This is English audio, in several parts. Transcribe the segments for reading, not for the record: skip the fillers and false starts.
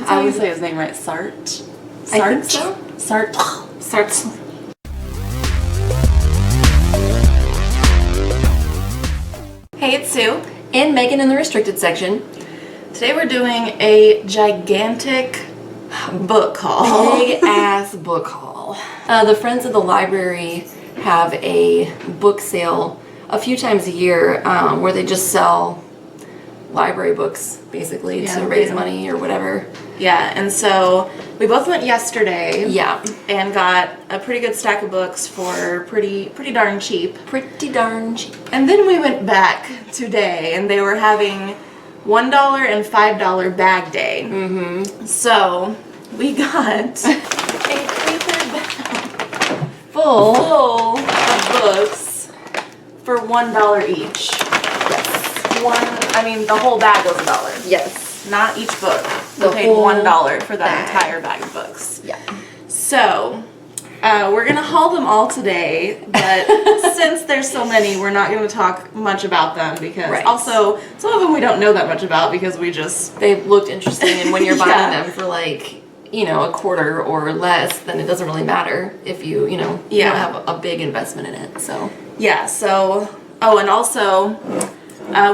That's how you say his name, right? Sartre? I think so. Sartre. Sartre. Hey, it's Sue. And Megan in the restricted section. Today we're doing a gigantic book haul. Big ass book haul. The Friends of the Library have a book sale a few times a year where they just sell library books basically to raise money or whatever. Yeah, and so we both went yesterday. Yeah. And got a pretty good stack of books for pretty darn cheap. Pretty darn cheap. And then we went back today and they were having $1 and $5 bag day. Mm-hmm. So we got a paper bag full of books for $1 each. Yes. The whole bag was $1. Yes. Not each book. The We paid whole $1 for that bag. entire bag of books. Yeah. So, we're going to haul them all today, but since there's so many, we're not going to talk much about them because also, some of them we don't know that much about because we just... They looked interesting, and when you're buying Yeah. them for like, a quarter or less, then it doesn't really matter if you don't have a big investment in it, so. Yeah, so, and also...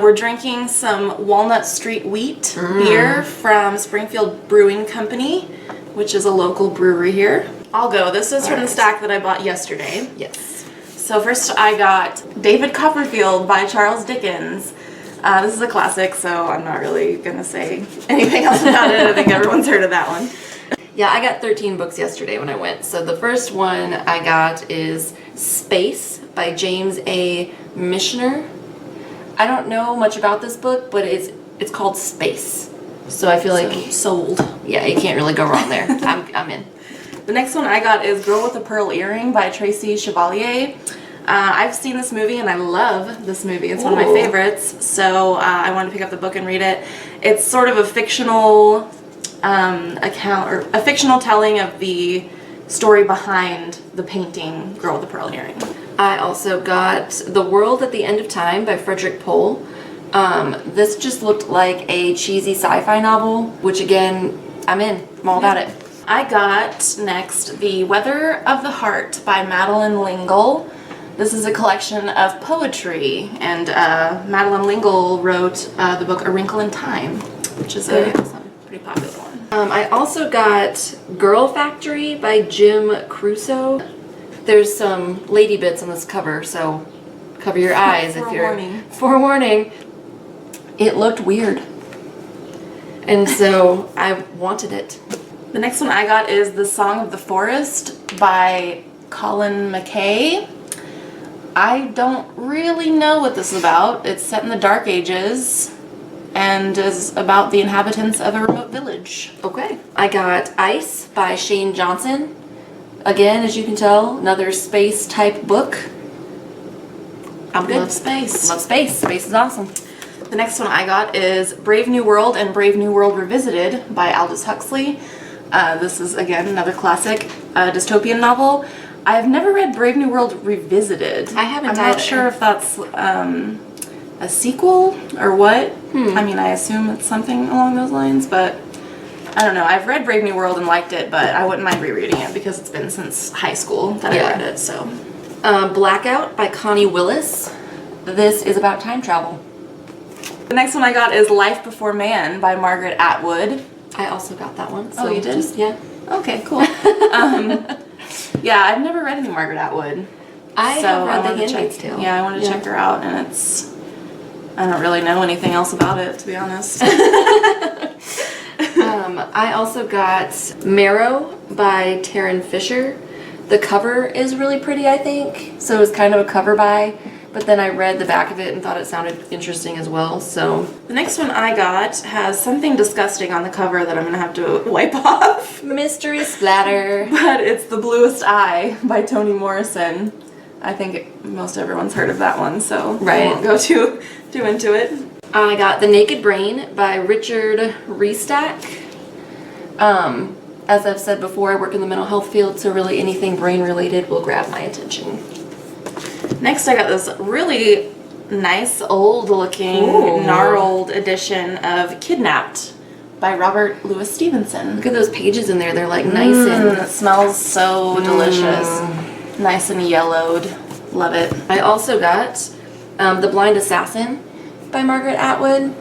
we're drinking some Walnut Street Wheat beer from Springfield Brewing Company, which is a local brewery here. I'll go. This is from the stack that I bought yesterday. Yes. So first I got David Copperfield by Charles Dickens. This is a classic, so I'm not really going to say anything else about it. I think everyone's heard of that one. Yeah, I got 13 books yesterday when I went. So the first one I got is Space by James A. Michener. I don't know much about this book, but it's called Space. So I feel like sold. Yeah, you can't really go wrong there. I'm in. The next one I got is Girl with a Pearl Earring by Tracy Chevalier. I've seen this movie and I love this movie. It's one of my favorites. So I wanted to pick up the book and read it. It's sort of a fictional account or a fictional telling of the story behind the painting Girl with a Pearl Earring. I also got The World at the End of Time by Frederick Pohl. This just looked like a cheesy sci-fi novel, which again, I'm in. I'm all about it. I got next The Weather of the Heart by Madeline L'Engle. This is a collection of poetry, and Madeline L'Engle wrote the book A Wrinkle in Time, which is a pretty popular one. I also got Girl Factory by Jim Crusoe. There's some lady bits on this cover, so cover your eyes if you're... Forewarning. It looked weird. And so I wanted it. The next one I got is The Song of the Forest by Colin McKay. I don't really know what this is about. It's set in the Dark Ages and is about the inhabitants of a remote village. Okay. I got Ice by Shane Johnson. Again, as you can tell, another space type book. I'm good. Love space. Love space. Space is awesome. The next one I got is Brave New World and Brave New World Revisited by Aldous Huxley. This is, again, another classic dystopian novel. I've never read Brave New World Revisited. I haven't either. I'm not sure if that's a sequel or what. I assume it's something along those lines, but I don't know. I've read Brave New World and liked it, but I wouldn't mind rereading it because it's been since high school that I read it, so. Blackout by Connie Willis. This is about time travel. The next one I got is Life Before Man by Margaret Atwood. I also got that one. So you did? Yeah. Okay, cool. Yeah, I've never read any Margaret Atwood. I have read The Handmaid's Tale. Yeah, I wanted to check her out, and I don't really know anything else about it, to be honest. I also got Marrow by Taryn Fisher. The cover is really pretty, I think, so it was kind of a cover buy, but then I read the back of it and thought it sounded interesting as well, so. The next one I got has something disgusting on the cover that I'm going to have to wipe off. Mystery splatter. But it's The Bluest Eye by Toni Morrison. I think most everyone's heard of that one, so I won't go too into it. I got The Naked Brain by Richard Restack. As I've said before, I work in the mental health field, so really anything brain related will grab my attention. Next I got this really nice old looking gnarled edition of Kidnapped by Robert Louis Stevenson. Look at those pages in there. They're like nice and... It smells so delicious. Nice and yellowed. Love it. I also got The Blind Assassin by Margaret Atwood.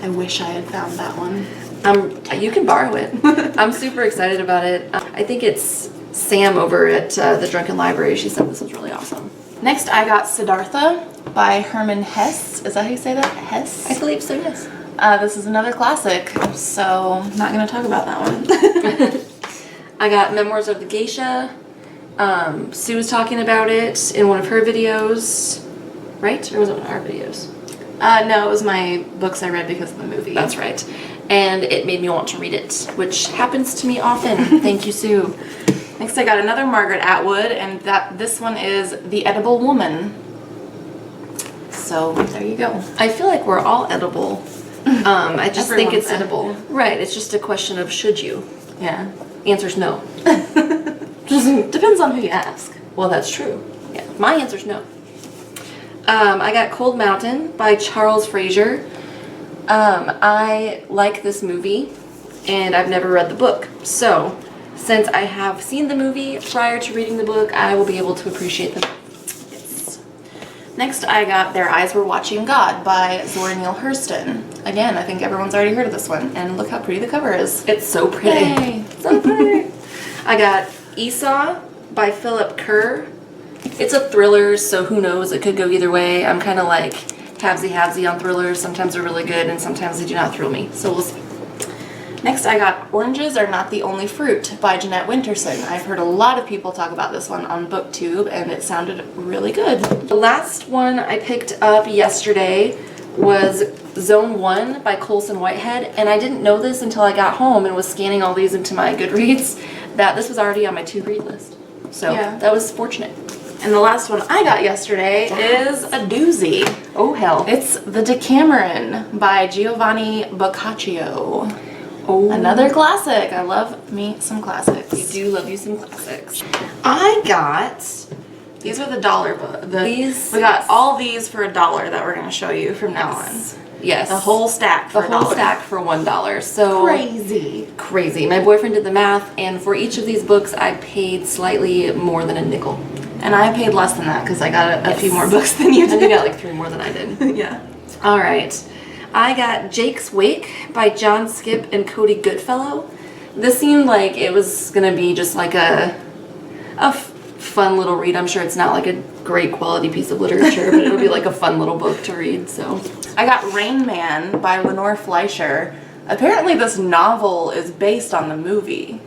I wish I had found that one. You can borrow it. I'm super excited about it. I think it's Sam over at the Drunken Library. She said this was really awesome. Next, I got Siddhartha by Herman Hesse. Is that how you say that? Hesse? I believe so, yes. This is another classic, so not going to talk about that one. I got Memoirs of the Geisha. Sue was talking about it in one of her videos, right? Or was it one of our videos? No, it was my books I read because of the movie. That's right. And it made me want to read it, which happens to me often. Thank you, Sue. Next, I got another Margaret Atwood, and this one is The Edible Woman. So, there you go. I feel like we're all edible. I just think it's edible. Right, it's just a question of should you. Yeah. Answer's no. Depends on who you ask. Well, that's true. Yeah, my answer's no. I got Cold Mountain by Charles Fraser. I like this movie, and I've never read the book. So, since I have seen the movie prior to reading the book, I will be able to appreciate them. Yes. Next, I got Their Eyes Were Watching God by Zora Neale Hurston. Again, I think everyone's already heard of this one, and look how pretty the cover is. It's so pretty. Yay. So pretty. I got Esau by Philip Kerr. It's a thriller, so who knows, it could go either way. I'm kind of like halvesy on thrillers. Sometimes they're really good and sometimes they do not thrill me, so we'll see. Next, I got Oranges Are Not the Only Fruit by Jeanette Winterson. I've heard a lot of people talk about this one on BookTube, and it sounded really good. The last one I picked up yesterday was Zone 1 by Colson Whitehead, and I didn't know this until I got home and was scanning all these into my Goodreads, that this was already on my to-read list. So yeah, that was fortunate. And the last one I got yesterday is a doozy. Oh, hell. It's The Decameron by Giovanni Boccaccio. Oh. Another classic. I love me some classics. You do love you some classics. I got... These are the dollar book. These... We got all these for $1 that we're going to show you from now on. Yes. The whole stack for $1. The whole stack for $1. So... Crazy. Crazy. My boyfriend did the math, and for each of these books, I paid slightly more than a nickel. And I paid less than that because I got a few more books than you did. And you got like 3 more than I did. Yeah. All right. I got Jake's Wake by John Skipp and Cody Goodfellow. This seemed like it was going to be just like a fun little read. I'm sure it's not like a great quality piece of literature, but it'll be like a fun little book to read. So I got Rain Man by Lenore Fleischer. Apparently this novel is based on the movie.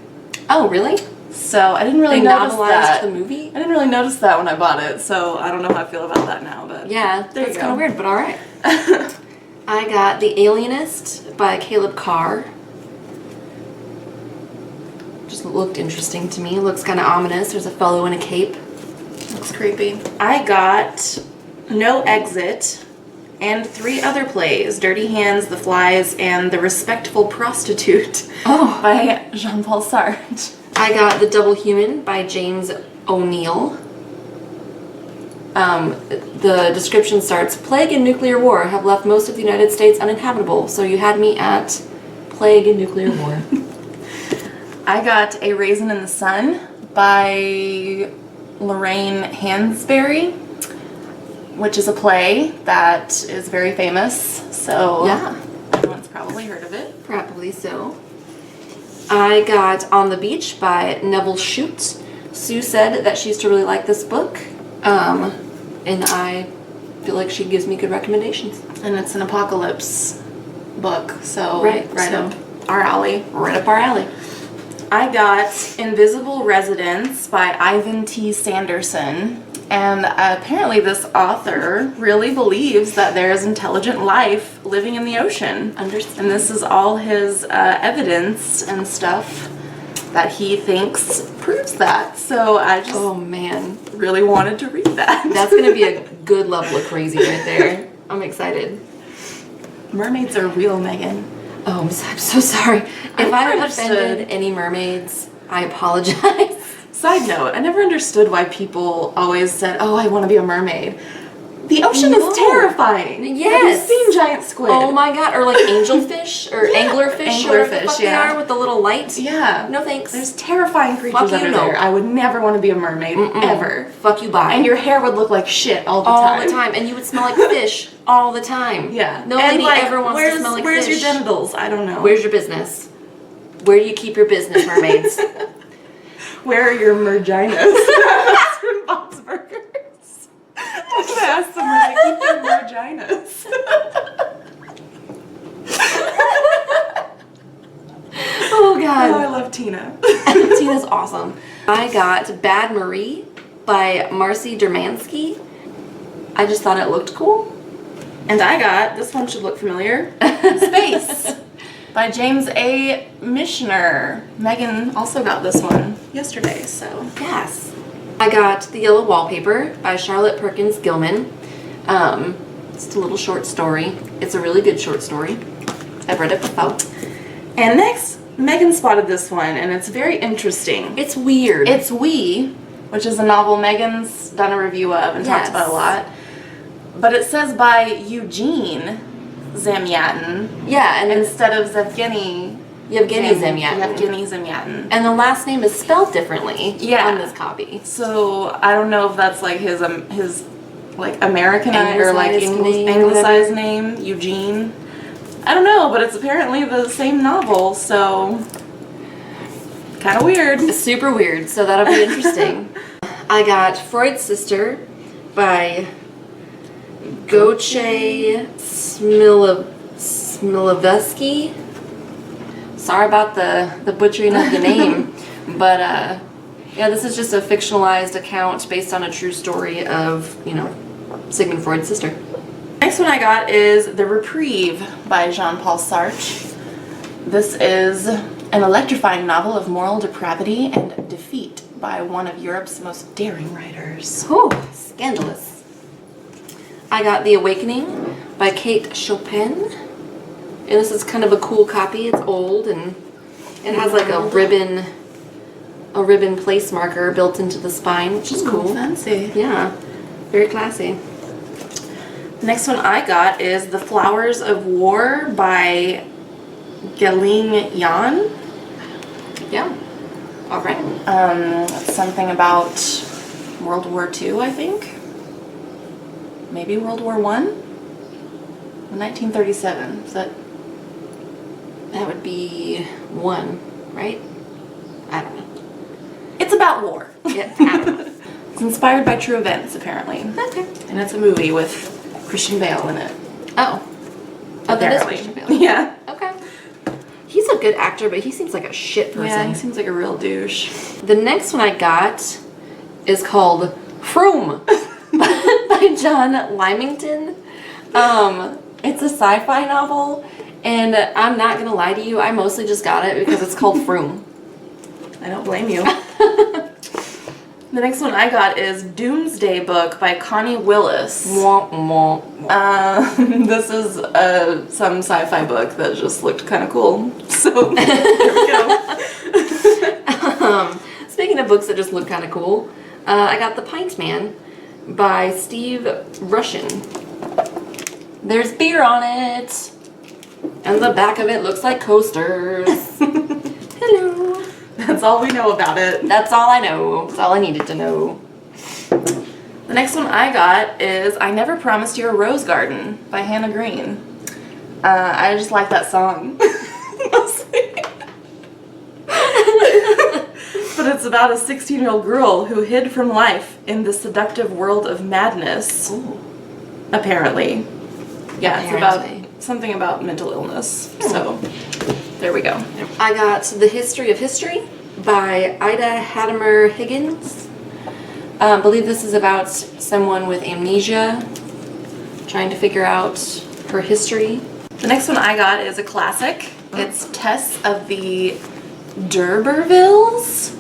Oh, really? So I didn't really notice that. The movie? I didn't really notice that when I bought it, so I don't know how I feel about that now. But yeah, that's kind of weird, but all right. I got The Alienist by Caleb Carr. Just looked interesting to me. Looks kind of ominous. There's a fellow in a cape. Looks creepy. I got No Exit and 3 other plays, Dirty Hands, The Flies, and The Respectful Prostitute by Jean-Paul Sartre. I got The Double Human by James O'Neill. The description starts, plague and nuclear war have left most of the United States uninhabitable, so you had me at plague and nuclear war. I got A Raisin in the Sun by Lorraine Hansberry, which is a play that is very famous, so yeah, everyone's probably heard of it. Probably so. I got On the Beach by Neville Shute. Sue said that she used to really like this book, and I feel like she gives me good recommendations. And it's an apocalypse book, so right up our alley. Right up our alley. I got Invisible Residence by Ivan T. Sanderson, and apparently this author really believes that there is intelligent life living in the ocean. And this is all his evidence and stuff that he thinks proves that. So I just really wanted to read that. That's going to be a good level of crazy right there. I'm excited. Mermaids are real, Megan. Oh, I'm so sorry. If I offended any mermaids, I apologize. Side note, I never understood why people always said, oh, I want to be a mermaid. The ocean No. is terrifying. Yes. Have you seen giant squid? Oh my god, or like angelfish or anglerfish or whatever the fuck they are with the little light. Yeah. No thanks. There's terrifying creatures Fuck you, under no. there. I would never want to be a mermaid, ever. Fuck you, bye. And your hair would look like shit all the all time. the time, and you would smell like fish all the time. Yeah. No and lady like, ever wants to smell like where's fish. your genitals? I don't know. Where's your business? Where do you keep your business, mermaids? Where are your merginas? That's from Bob's Burgers. I'm gonna ask them where they keep their merginas. Oh god. Oh, I love Tina. Tina's awesome. I got Bad Marie by Marcy Dermansky. I just thought it looked cool. And I got, this one should look familiar, Space by James A. Michener. Megan also got this one yesterday, so. Yes. I got The Yellow Wallpaper by Charlotte Perkins Gilman. It's a little short story. It's a really good short story. I've read it before. And next, Megan spotted this one, and it's very interesting. It's weird. It's We, which is a novel Megan's done a review of and talked Yes. about a lot. But it says by Eugene Zamyatin yeah, and instead of Yevgeny Zamyatin. Yevgeny Zamyatin. And the last name is spelled differently Yeah. on this copy. So I don't know if that's like his like Americanized or like Anglicized name, anglicized name, Eugene. I don't know, but it's apparently the same novel, so kind of weird. Super weird, so that'll be interesting. I got Freud's Sister by Goche Smilovsky. Sorry about the butchering of the name, but yeah, this is just a fictionalized account based on a true story of, you know, Sigmund Freud's sister. Next one I got is The Reprieve by Jean-Paul Sartre. This is an electrifying novel of moral depravity and defeat by one of Europe's most daring writers. Whew, scandalous. I got The Awakening by Kate Chopin. And this is kind of a cool copy. It's old and it has like a ribbon place marker built into the spine, which is cool. Fancy. Yeah, very classy. The next one I got is The Flowers of War by Galing Yan. Yeah. All right. It's something about World War II, I think. Maybe World War I? 1937. Is that? That would be 1, right? I don't know. It's about war. Yeah, I don't know. It's inspired by true events, apparently. Okay. And it's a movie with Christian Bale in it. Oh. Oh, that is Apparently. Christian Bale. Yeah. Okay. He's a good actor, but he seems like a shit person. Yeah, he seems like a real douche. The next one I got is called Froom by John Lymington. It's a sci-fi novel, and I'm not gonna lie to you, I mostly just got it because it's called Froom. I don't blame you. The next one I got is Doomsday Book by Connie Willis. Mwah, mwah, mwah. This is some sci-fi book that just looked kind of cool. So there we go. Speaking of books that just look kind of cool, I got The Pint Man by Steve Rushin. There's beer on it, and the back of it looks like coasters. Hello. That's all we know about it. That's all I know. That's all I needed to know. The next one I got is I Never Promised You a Rose Garden by Hannah Green. I just like that song. Mostly. But it's about a 16-year-old girl who hid from life in the seductive world of madness. Ooh. Apparently. Yeah, Apparently. it's about something about mental illness. So, there we go. I got The History of History by Ida Hattemer Higgins. I believe this is about someone with amnesia trying to figure out her history. The next one I got is a classic. It's Tess of the D'Urbervilles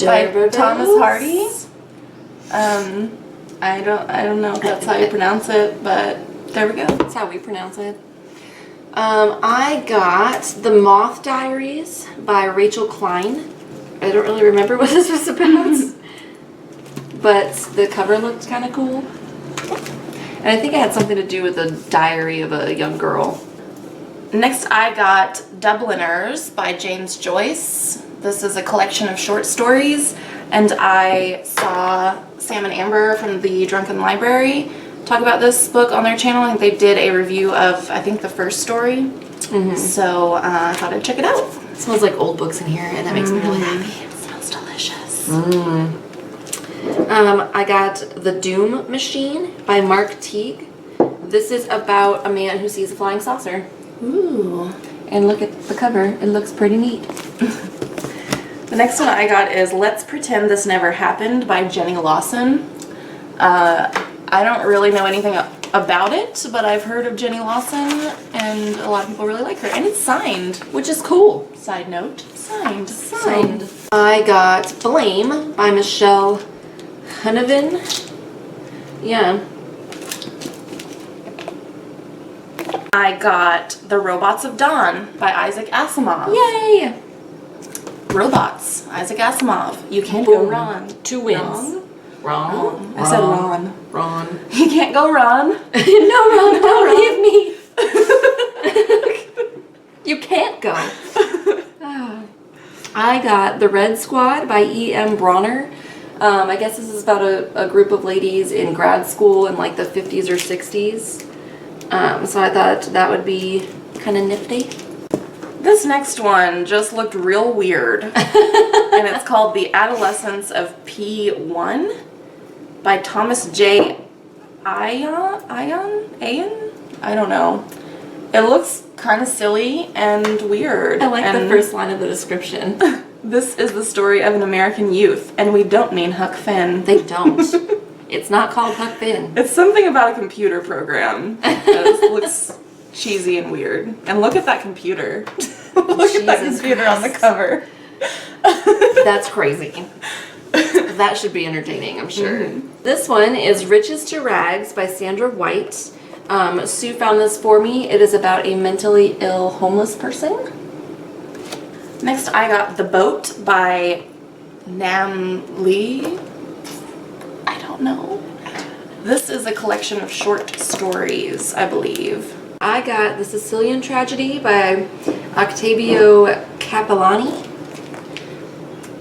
by Thomas Hardy. I don't know if that's how you pronounce it, but there we go. That's how we pronounce it. I got The Moth Diaries by Rachel Klein. I don't really remember what this was about, but the cover looked kind of cool. And I think it had something to do with the diary of a young girl. Next, I got Dubliners by James Joyce. This is a collection of short stories, and I saw Sam and Amber from the Drunken Library talk about this book on their channel. I think they did a review of, I think, the first story. So I thought I'd check it out. It smells like old books in here, and that makes me really happy. It smells delicious. I got The Doom Machine by Mark Teague. This is about a man who sees a flying saucer. Ooh. And look at the cover. It looks pretty neat. The next one I got is Let's Pretend This Never Happened by Jenny Lawson. I don't really know anything about it, but I've heard of Jenny Lawson, and a lot of people really like her. And it's signed, which is cool. Side note. Signed. I got Blame by Michelle Hunavin. Yeah. I got The Robots of Dawn by Isaac Asimov. Yay! Robots. Isaac Asimov. You can't go wrong. 2 wins. Wrong. I said Ron. Ron. You can't go Ron. No, Ron, don't leave me. You can't go. I got The Red Squad by E.M. Bronner. I guess this is about a group of ladies in grad school in like the 50s or 60s. So I thought that would be kind of nifty. This next one just looked real weird. And it's called The Adolescence of P1 by Thomas J. Ayon? I don't know. It looks kind of silly and weird. I like the first line of the description. This is the story of an American youth, and we don't mean Huck Finn. They don't. It's not called Huck Finn. It's something about a computer program that looks cheesy and weird. And look at that computer. Look at that computer on the cover. That's crazy. That should be entertaining, I'm sure. This one is Riches to Rags by Sandra White. Sue found this for me. It is about a mentally ill homeless person. Next, I got The Boat by Nam Lee. I don't know. This is a collection of short stories, I believe. I got The Sicilian Tragedy by Octavio Capellani.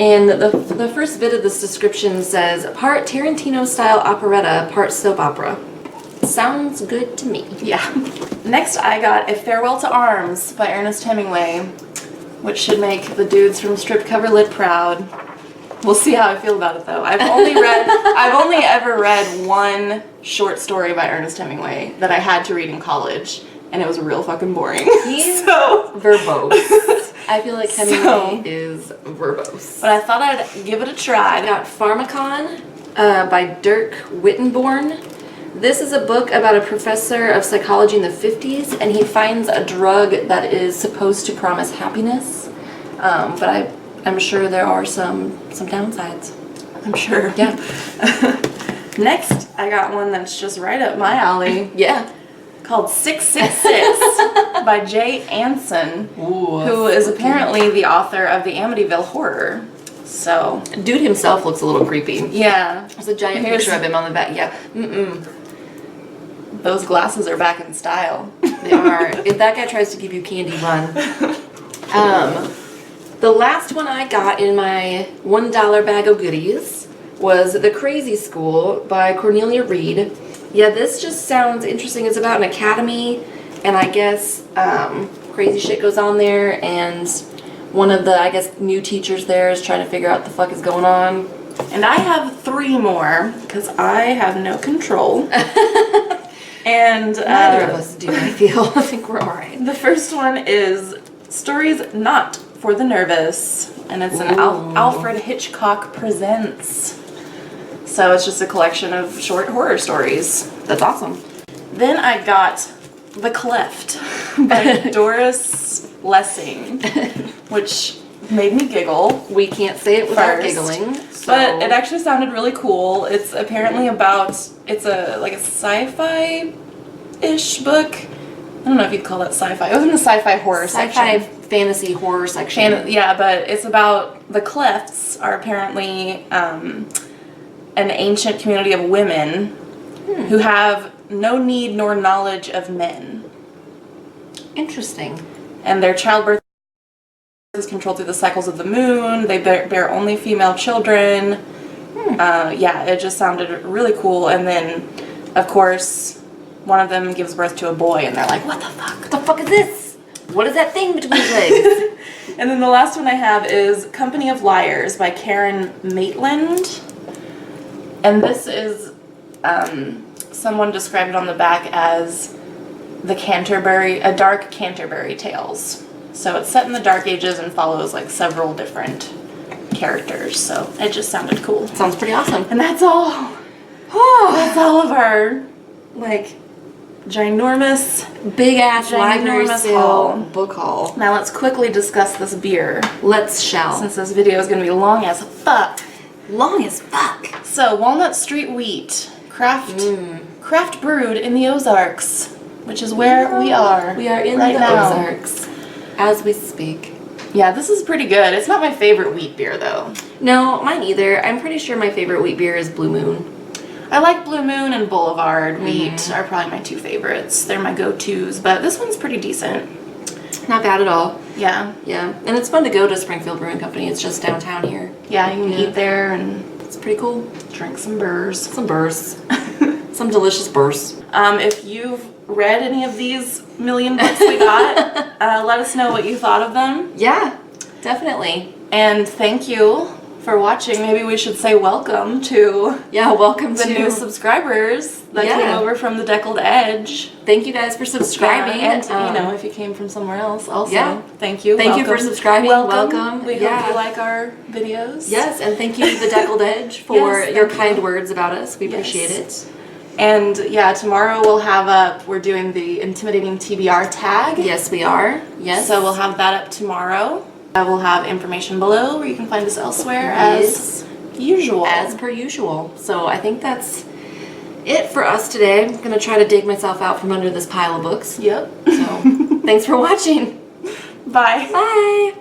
And the first bit of this description says, part Tarantino-style operetta, part soap opera. Sounds good to me. Yeah. Next, I got A Farewell to Arms by Ernest Hemingway, which should make the dudes from Stripped Cover Lit proud. We'll see how I feel about it, though. I've only ever read one short story by Ernest Hemingway that I had to read in college, and it was real fucking boring. He's so verbose. I feel like Hemingway is verbose. But I thought I'd give it a try. I got Pharmacon by Dirk Wittenborn. This is a book about a professor of psychology in the 50s, and he finds a drug that is supposed to promise happiness. But I'm sure there are some downsides. I'm sure. Yeah. Next, I got one that's just right up my alley. Yeah. Called 666 by Jay Anson, who is apparently the author of the Amityville Horror. So, dude himself looks a little creepy. Yeah. There's a giant picture of him on the back. Yeah. Those glasses are back in style. They are. If that guy tries to give you candy, run. The last one I got in my $1 bag of goodies was The Crazy School by Cornelia Reed. Yeah, this just sounds interesting. It's about an academy, and I guess crazy shit goes on there, and one of the, I guess, new teachers there is trying to figure out what the fuck is going on. And I have 3 more, because I have no control. And neither of us do, I feel. I think we're alright. The first one is Stories Not for the Nervous, and it's an Alfred Hitchcock Presents. So it's just a collection of short horror stories. That's awesome. Then I got The Cleft by Doris Lessing, which made me giggle. We can't say it without giggling. So. But it actually sounded really cool. It's apparently about, it's a sci-fi-ish book. I don't know if you'd call that sci-fi. It was in the sci-fi horror section. Sci-fi fantasy horror section. Yeah, but it's about the Clefts are apparently an ancient community of women who have no need nor knowledge of men. Interesting. And their childbirth is controlled through the cycles of the moon. They bear only female children. Yeah, it just sounded really cool. And then, of course, one of them gives birth to a boy, and they're like, what the fuck? What the fuck is this? What is that thing between his legs? And then the last one I have is Company of Liars by Karen Maitland. And this is, someone described it on the back as a dark Canterbury Tales. So it's set in the Dark Ages and follows like several different characters. So it just sounded cool. Sounds pretty awesome. And that's all. That's all of our, like, ginormous, big ass library ginormous sale book haul. Now let's quickly discuss this beer. Let's shall. Since this video is going to be long as fuck. Long as fuck. So, Walnut Street Wheat, craft brewed in the Ozarks, which is where we are. We are in right the now. Ozarks as we speak. Yeah, this is pretty good. It's not my favorite wheat beer though. No, mine either. I'm pretty sure my favorite wheat beer is Blue Moon. I like Blue Moon and Boulevard wheat are probably my two favorites. They're my go-tos, but this one's pretty decent. Not bad at all. Yeah. Yeah, and it's fun to go to Springfield Brewing Company. It's just downtown here. Yeah, you can eat there and It's pretty cool. drink some burrs. Some bursts. Some delicious bursts. If you've read any of these million books we got, let us know what you thought of them. Yeah, definitely. And thank you for watching. Maybe we should say welcome to Welcome the to new subscribers that came over from the Deckled Edge. Thank you guys for subscribing. And if you came from somewhere else, also thank you. Thank you for subscribing. Welcome. We hope you like our videos. Yes, and thank you to the Deckled Edge for your kind words about us. We appreciate it. And tomorrow we'll have up, we're doing the intimidating TBR tag. Yes, we are. Yes. So we'll have that up tomorrow. We'll have information below where you can find us elsewhere as usual. As per usual. So I think that's it for us today. I'm going to try to dig myself out from under this pile of books. Yep. So thanks for watching. Bye. Bye.